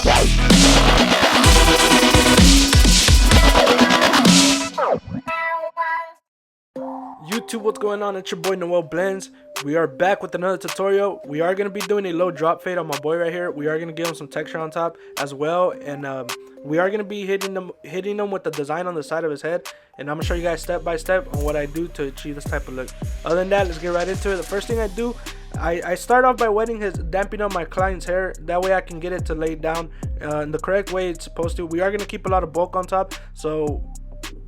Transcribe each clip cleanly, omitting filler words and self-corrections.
YouTube, what's going on? It's your boy Noel Blends. We are back with another tutorial. We are going to be doing a low drop fade on my boy right here. We are going to give him some texture on top as well, and we are going to be hitting him with the design on the side of his head, and I'm going to show you guys step by step on what I do to achieve this type of look. Other than that, let's get right into it. The first thing I do, I start off by damping up my client's hair. That way I can get it to lay down in the correct way it's supposed to. We are going to keep a lot of bulk on top, so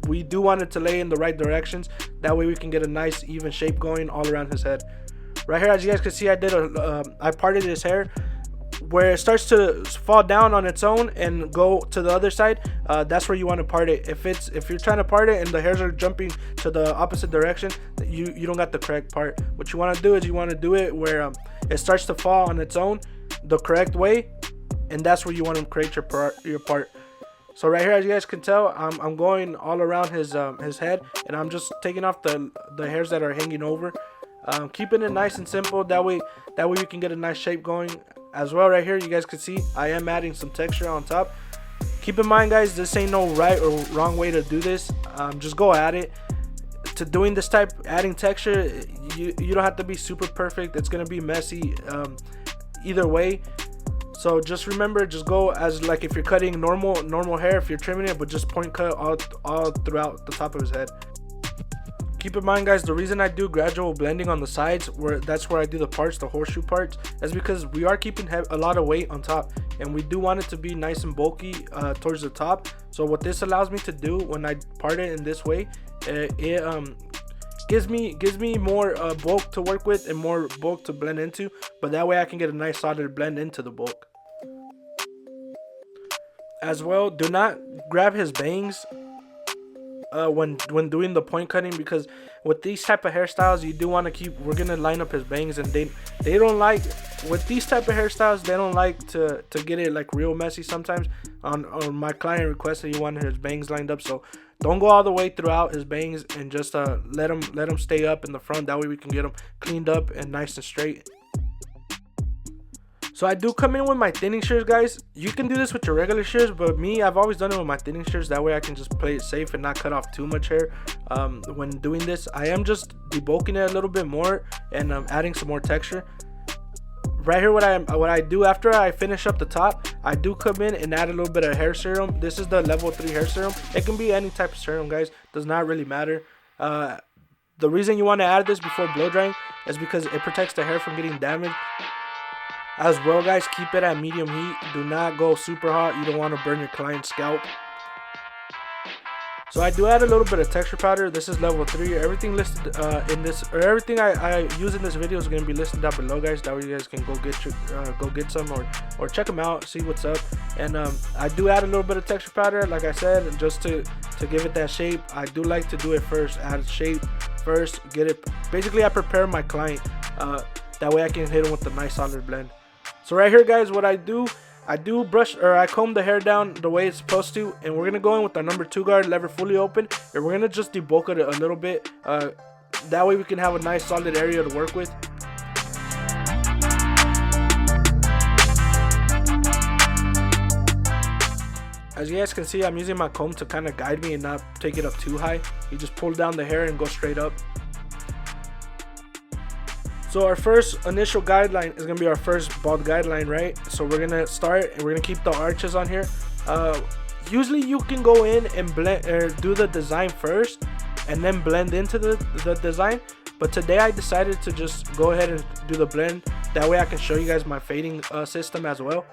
we do want it to lay in the right directions. That way we can get a nice even shape going all around his head. Right here, as you guys can see, I parted his hair where it starts to fall down on its own and go to the other side. That's where you want to part it. If you're trying to part it and the hairs are jumping to the opposite direction, you don't got the correct part. What you want to do is you want to do it where it starts to fall on its own the correct way, and that's where you want to create your part. So right here, as you guys can tell, I'm going all around his head, and I'm just taking off the hairs that are hanging over, keeping it nice and simple. That way we can get a nice shape going as well. Right here, you guys can see I am adding some texture on top. Keep in mind, guys, this ain't no right or wrong way to do this. Just go at it. To doing this type, adding texture, you don't have to be super perfect. It's gonna be messy either way. So just remember, just go as like if you're cutting normal hair, if you're trimming it, but just point cut all throughout the top of his head. Keep in mind, guys, the reason I do gradual blending on the sides, that's where I do the parts, the horseshoe parts, is because we are keeping a lot of weight on top, and we do want it to be nice and bulky towards the top. So what this allows me to do when I part it in this way, it gives me more bulk to work with and more bulk to blend into, but that way I can get a nice solid blend into the bulk. As well, do not grab his bangs when doing the point cutting, because with these type of hairstyles, you do want to we're gonna line up his bangs, and they don't like, with these type of hairstyles, they don't like to get it like real messy. Sometimes on my client requested he wanted his bangs lined up, so don't go all the way throughout his bangs, and just let them stay up in the front. That way we can get them cleaned up and nice and straight. So I do come in with my thinning shears, guys. You can do this with your regular shears, but I've always done it with my thinning shears. That way I can just play it safe and not cut off too much hair. When doing this, I am just debulking it a little bit more and adding some more texture. Right here, what I do after I finish up the top, I do come in and add a little bit of hair serum. This is the level 3 hair serum. It can be any type of serum, guys. Does not really matter. The reason you want to add this before blow drying is because it protects the hair from getting damaged. As well, guys, keep it at medium heat. Do not go super hot. You don't want to burn your client's scalp. So I do add a little bit of texture powder. This is level 3. Everything listed everything I use in this video is going to be listed down below, guys. That way you guys can go get some or check them out, see what's up. And I do add a little bit of texture powder, like I said, just to give it that shape. I do like to do it first, add shape first, get it. Basically, I prepare my client. That way I can hit him with a nice solid blend. So right here, guys, what I do I comb the hair down the way it's supposed to, and we're gonna go in with our number 2 guard, lever fully open, and we're gonna just debulk it a little bit. That way we can have a nice solid area to work with. As you guys can see, I'm using my comb to kind of guide me and not take it up too high. You just pull down the hair and go straight up. So our first initial guideline is going to be our first bald guideline, right? So we're going to start and we're going to keep the arches on here. Usually you can go in and blend or do the design first and then blend into the design. But today I decided to just go ahead and do the blend. That way I can show you guys my fading system as well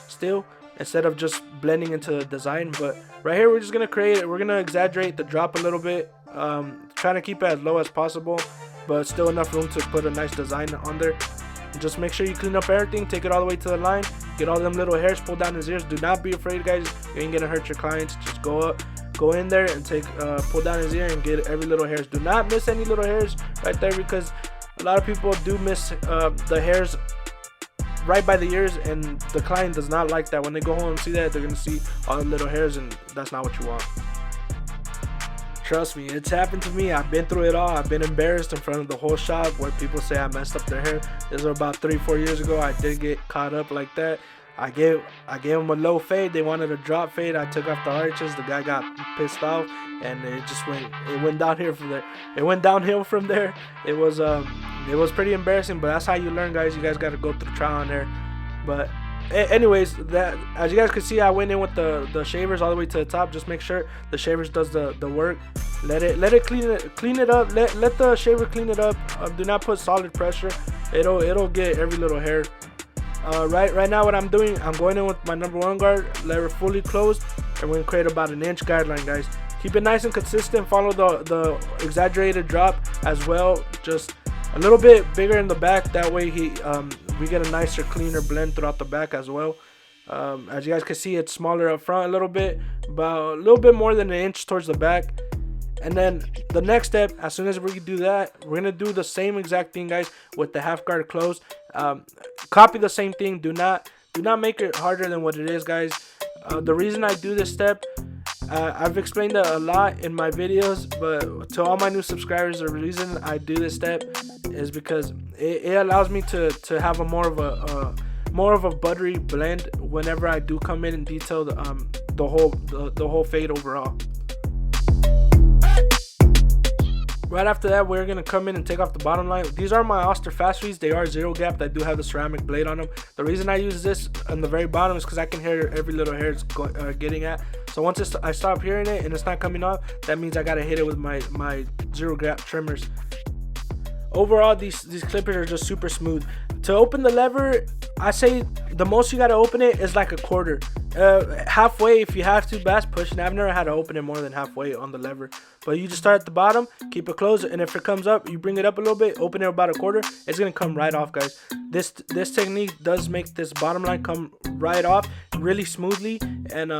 still, instead of just blending into the design. But right here we're just going to create it. We're going to exaggerate the drop a little bit, trying to keep it as low as possible, but still enough room to put a nice design on there. And just make sure you clean up everything, take it all the way to the line, get all them little hairs, pull down his ears. Do not be afraid, guys. You ain't gonna hurt your clients. Just go in there and pull down his ear and get every little hairs. Do not miss any little hairs right there, because a lot of people do miss the hairs right by the ears, and the client does not like that. When they go home and see that, they're gonna see all the little hairs, and that's not what you want. Trust me, it's happened to me. I've been through it all. I've been embarrassed in front of the whole shop where people say I messed up their hair. This was about 3-4 years ago. I did get caught up like that. I gave him a low fade. They wanted a drop fade. I took off the arches. The guy got pissed off, and it went downhill from there. It was pretty embarrassing, but that's how you learn, guys. You guys got to go through trial and error. But anyways, that, as you guys can see, I went in with the shavers all the way to the top. Just make sure the shavers does the work. Let it clean it up. Let the shaver clean it up. Do not put solid pressure. It'll get every little hair. Right now, what I'm doing, I'm going in with my number 1 guard, lever fully closed, and we're gonna create about an inch guideline, guys. Keep it nice and consistent. Follow the exaggerated drop as well. Just a little bit bigger in the back. That way we get a nicer, cleaner blend throughout the back as well. As you guys can see, it's smaller up front a little bit, about a little bit more than an inch towards the back. And then the next step, as soon as we do that, we're gonna do the same exact thing, guys, with the half guard closed. Copy the same thing. Do not make it harder than what it is, guys. The reason I do this step, I've explained it a lot in my videos, but to all my new subscribers, the reason I do this step is because it allows me to have a more of a buttery blend whenever I do come in and detail the whole fade overall. Right after that, we're going to come in and take off the bottom line. These are my Oster fast feeds. They are 0 gap. I do have the ceramic blade on them. The reason I use this on the very bottom is because I can hear every little hair it's getting at. So once I stop hearing it and it's not coming off, that means I got to hit it with my 0 gap trimmers. Overall, these clippers are just super smooth. To open the lever, I say the most you got to open it is like a quarter. Halfway if you have to, bass pushing. I've never had to open it more than halfway on the lever. But you just start at the bottom, keep it closed, and if it comes up, you bring it up a little bit, open it about a quarter, it's going to come right off, guys. This technique does make this bottom line come right off really smoothly, and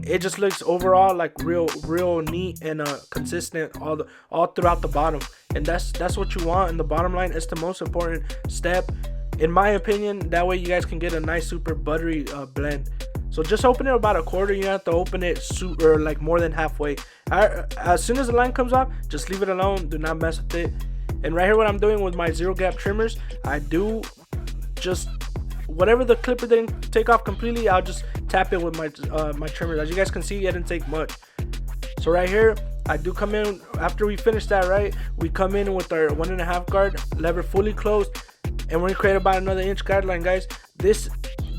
it just looks overall like real neat and consistent all throughout the bottom. And that's what you want in the bottom line. It's the most important step, in my opinion. That way you guys can get a nice super buttery blend. So just open it about a quarter. You don't have to open it super like more than halfway. As soon as the line comes off, just leave it alone. Do not mess with it. And right here, what I'm doing with my 0 gap trimmers, I do just whatever the clipper didn't take off completely, I'll just tap it with my trimmers. As you guys can see, it didn't take much. So right here, I do come in after we finish that. Right, we come in with our 1.5 guard, lever fully closed, and we're gonna create about another inch guideline, guys. This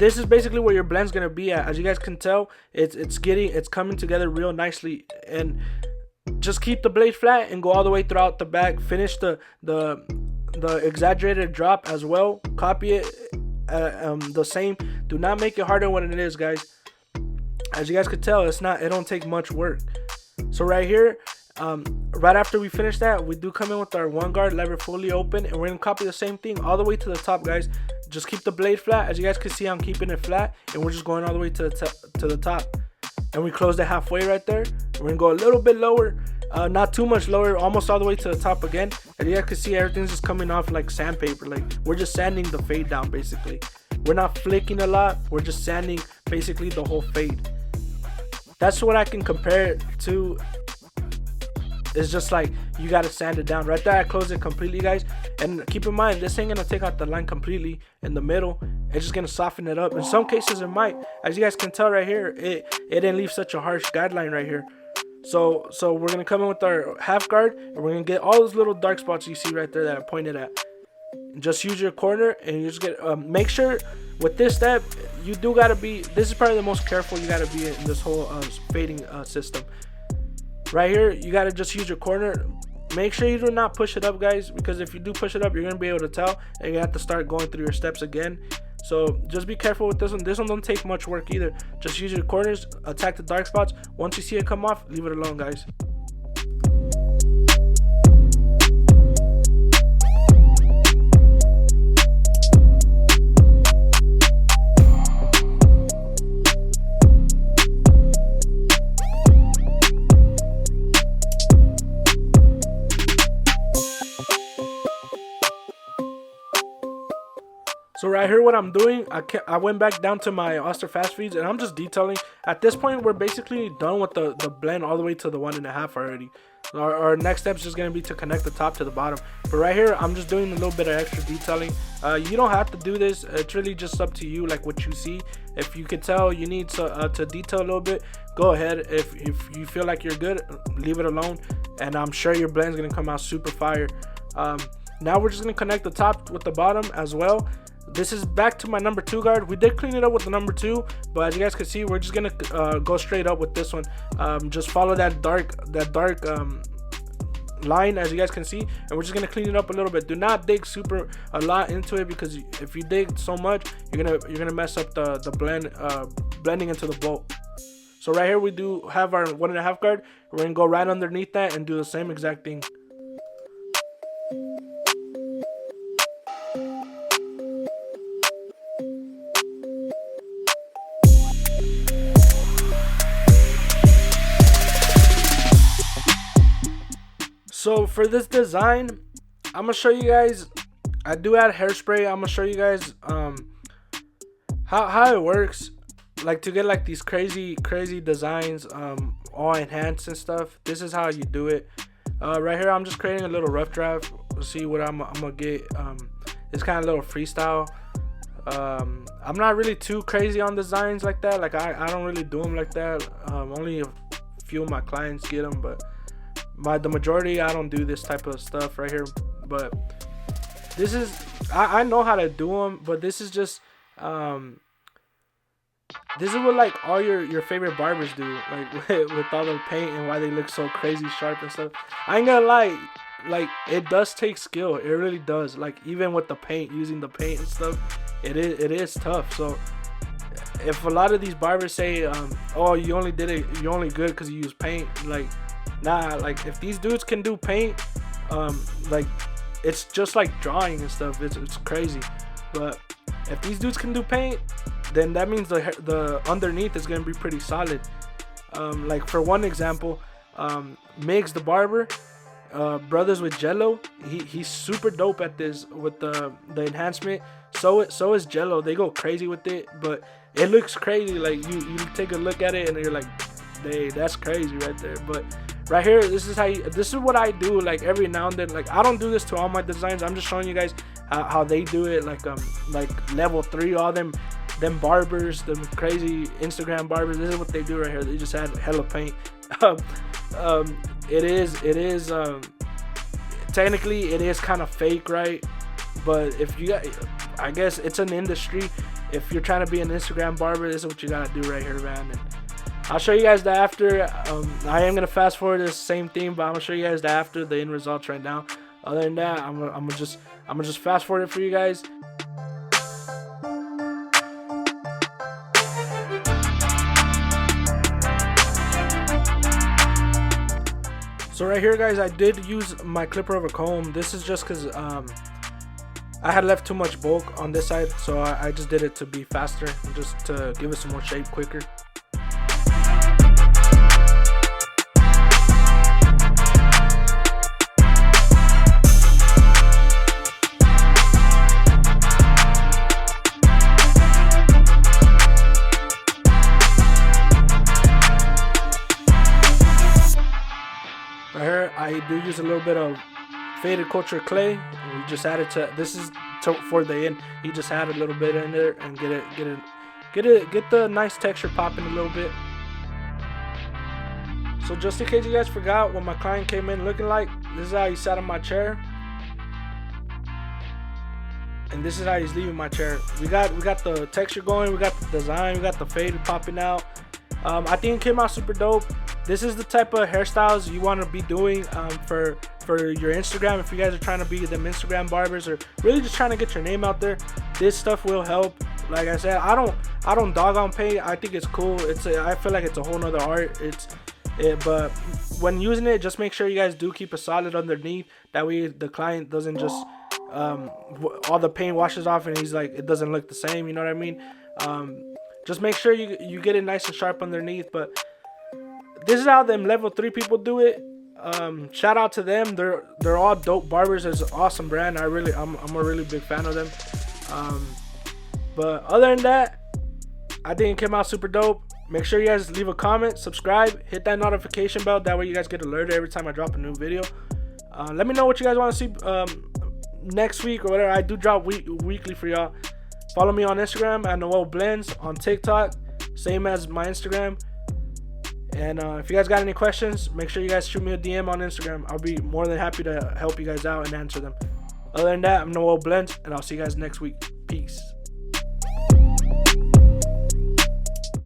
is basically where your blend's gonna be at. As you guys can tell, it's coming together real nicely. And just keep the blade flat and go all the way throughout the back. Finish the exaggerated drop as well. Copy it the same. Do not make it harder than it is, guys. As you guys could tell, it don't take much work. So right here, right after we finish that, we do come in with our 1 guard, lever fully open, and we're gonna copy the same thing all the way to the top, guys. Just keep the blade flat. As you guys can see, I'm keeping it flat, and we're just going all the way to the top. And we closed it halfway right there. We're gonna go a little bit lower, not too much lower, almost all the way to the top again. And you guys can see everything's just coming off like sandpaper. Like we're just sanding the fade down basically. We're not flicking a lot. We're just sanding basically the whole fade. That's what I can compare it to. It's just like you gotta sand it down. Right there, I closed it completely, guys. And keep in mind, this ain't gonna take out the line completely in the middle. It's just gonna soften it up. In some cases, it might. As you guys can tell right here, it didn't leave such a harsh guideline right here. So we're gonna come in with our half guard, and we're gonna get all those little dark spots you see right there that I pointed at. And just use your corner, and you just get make sure with this step you do gotta be. This is probably the most careful you gotta be in this whole fading system. Right here, you gotta just use your corner. Make sure you do not push it up, guys, because if you do push it up, you're gonna be able to tell, and you have to start going through your steps again. So just be careful with this one. This one don't take much work either. Just use your corners, attack the dark spots. Once you see it come off, leave it alone, guys. So right here, what I'm doing, I went back down to my Oster fast feeds, and I'm just detailing. At this point, we're basically done with the blend all the way to the 1.5 already. Our next step is just going to be to connect the top to the bottom. But right here, I'm just doing a little bit of extra detailing. You don't have to do this. It's really just up to you, like what you see. If you could tell you need to detail a little bit, go ahead. If you feel like you're good, leave it alone. And I'm sure your blend's going to come out super fire. Now we're just going to connect the top with the bottom as well. This is back to my number 2 guard. We did clean it up with the number 2, but as you guys can see, we're just gonna go straight up with this one. Just follow that dark line, as you guys can see, and we're just gonna clean it up a little bit. Do not dig a lot into it, because if you dig so much, you're gonna mess up the blending into the bolt. So right here, we do have our 1.5 guard. We're gonna go right underneath that and do the same exact thing. So for this design, I'm gonna show you guys. I do add hairspray. I'm gonna show you guys how it works, like to get like these crazy designs, all enhanced and stuff. This is how you do it. Right here, I'm just creating a little rough draft. Let's see what I'm gonna get. It's kind of a little freestyle. I'm not really too crazy on designs like that. Like I don't really do them like that. Only a few of my clients get them, but the majority, I don't do this type of stuff right here. But this is, I know how to do them, but this is just this is what like all your favorite barbers do, like with all the paint and why they look so crazy sharp and stuff. I ain't gonna lie, like it does take skill. It really does. Like even with the paint, using the paint and stuff, it is tough. So if a lot of these barbers say, oh, you're only good because you use paint, like, nah, like if these dudes can do paint, like it's just like drawing and stuff. It's crazy. But if these dudes can do paint, then that means the underneath is gonna be pretty solid. Like for one example, Migs the barber, brothers with Jello, he's super dope at this with the enhancement. So is Jello. They go crazy with it, but it looks crazy. Like you take a look at it and you're like, hey, that's crazy right there. But right here, this is what I do, like every now and then. Like I don't do this to all my designs. I'm just showing you guys how they do it. Like level 3, all them barbers, them crazy Instagram barbers. This is what they do right here. They just add hella paint. It is technically it is kind of fake, right? But if you got, I guess it's an industry. If you're trying to be an Instagram barber, this is what you gotta do right here, man. And I'll show you guys the after. I am gonna fast forward this same thing, but I'm gonna show you guys the after, the end results right now. Other than that, I'm gonna just fast forward it for you guys. So right here, guys, I did use my clipper of a comb. This is just because I had left too much bulk on this side, so I just did it to be faster and just to give it some more shape quicker. I do use a little bit of faded culture clay. We just added to this is for the end. You just add a little bit in there and get the nice texture popping a little bit. So just in case you guys forgot what my client came in looking like, this is how he sat on my chair, and this is how he's leaving my chair. We got the texture going, we got the design, we got the fade popping out. I think it came out super dope. This is the type of hairstyles you want to be doing for your Instagram. If you guys are trying to be them Instagram barbers or really just trying to get your name out there, this stuff will help. Like I said, I don't dog on paint. I think it's cool. I feel like it's a whole nother art. But when using it, just make sure you guys do keep it solid underneath. That way the client doesn't just all the paint washes off and he's like, it doesn't look the same. You know what I mean? Just make sure you get it nice and sharp underneath. But this is how them level 3 people do it. Shout out to them. They're all dope barbers. It's an awesome brand. I'm a really big fan of them. But other than that, I think it came out super dope. Make sure you guys leave a comment, subscribe, hit that notification bell. That way you guys get alerted every time I drop a new video. Let me know what you guys want to see next week or whatever. I do drop weekly for y'all. Follow me on Instagram at Noel Blends, on TikTok, same as my Instagram. And if you guys got any questions, make sure you guys shoot me a DM on Instagram. I'll be more than happy to help you guys out and answer them. Other than that, I'm Noel Blends, and I'll see you guys next week. Peace.